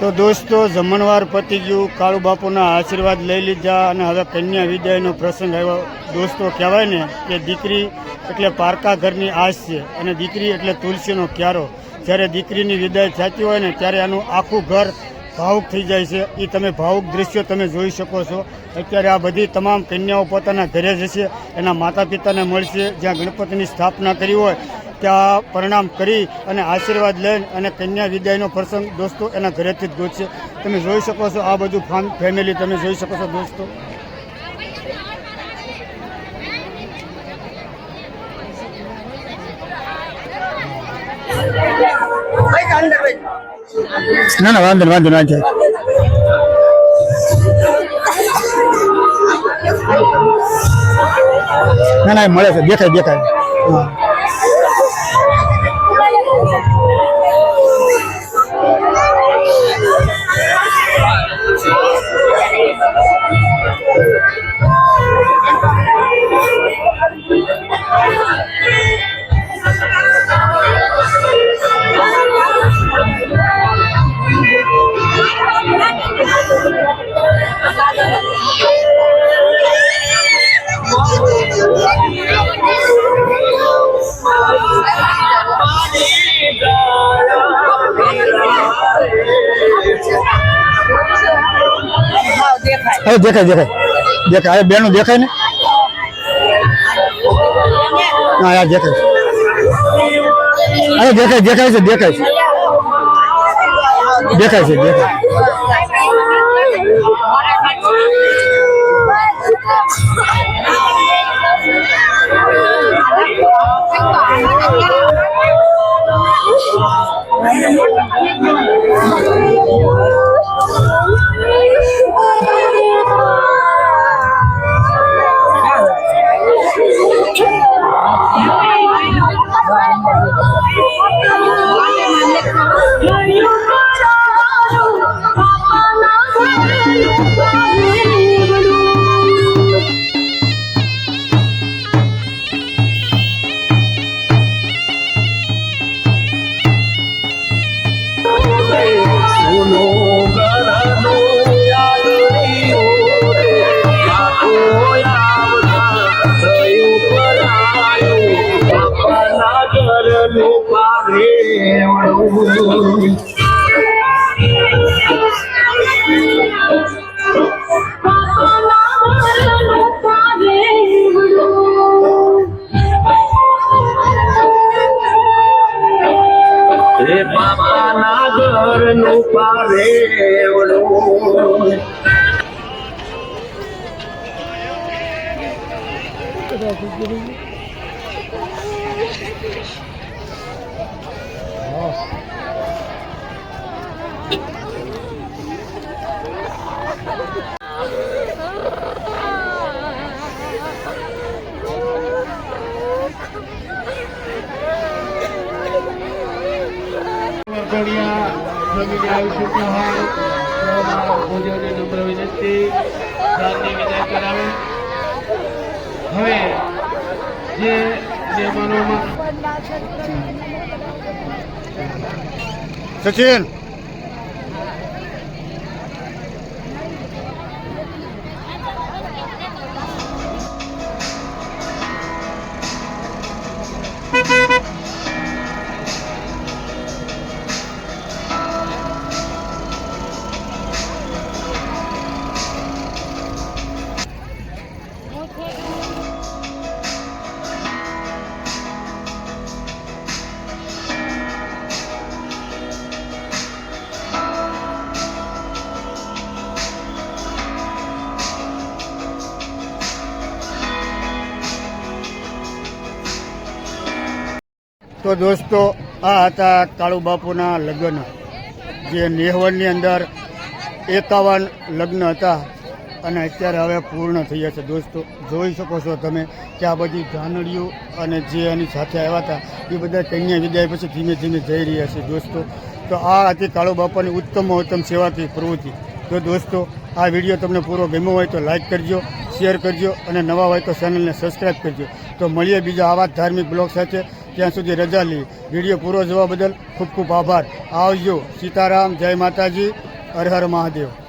તો દોસ્તો જમણવાર પતી ગયું, કાળુ બાપુના આશીર્વાદ લઈ લીધા અને હવે કન્યા વિદાયનો પ્રસંગ આવ્યો. દોસ્તો કહેવાય ને કે દીકરી એટલે પારકા ઘરની આશ છે અને દીકરી એટલે તુલસીનો ક્યારો. જ્યારે દીકરીની વિદાય થતી હોય ને ત્યારે આનું આખું ઘર ભાવુક થઈ જાય છે. એ તમે ભાવુક દૃશ્યો તમે જોઈ શકો છો. અત્યારે આ બધી તમામ કન્યાઓ પોતાના ઘરે જશે, એના માતા પિતાને મળશે, જ્યાં ગણપતિની સ્થાપના કરી હોય ત્યાં પ્રણામ કરી અને આશીર્વાદ લઈને અને કન્યા વિદાયનો પ્રસંગ દોસ્તો એના ઘરેથી જ ગોતશે. તમે જોઈ શકો છો આ બધું ફેમિલી તમે જોઈ શકો છો દોસ્તો. ના ના વાંધો વાંધો ના જાય. ના ના મળે છે, દેખાય દેખાય. હા હવે દેખાય દેખાય દેખાય. હવે બેનું દેખાય ને? હા યાર દેખાય. હવે દેખાય દેખાય છે દેખાય છે દેખાય છે દેખાય. હવે જે મહેમાનોમાં સચિન તો દોસ્તો આ હતા કાળુ બાપુના લગ્ન, જે નેહવણની અંદર 51 લગ્ન હતા અને અત્યારે હવે પૂર્ણ થઈ જશે. દોસ્તો જોઈ શકો છો તમે કે આ બધી ધાનડીઓ અને જે એની સાથે આવ્યા હતા એ બધા કન્યા વિદાય પછી ધીમે ધીમે જઈ રહ્યા છે. દોસ્તો તો આ હતી કાળુ બાપાની ઉત્તમમાં ઉત્તમ સેવાકી પ્રવૃત્તિ. તો દોસ્તો આ વિડીયો તમને પૂરો ગમ્યો હોય તો લાઈક કરજો, શેર કરજો અને નવા હોય તો ચેનલને સબસ્ક્રાઈબ કરજો. તો મળીએ બીજા આવા ધાર્મિક બ્લોગ સાથે. ત્યાં સુધી રજા લઈ. વિડીયો પૂરો જોવા બદલ ખૂબ ખૂબ આભાર. આવજો. સીતારામ, જય માતાજી. હર હર મહાદેવ.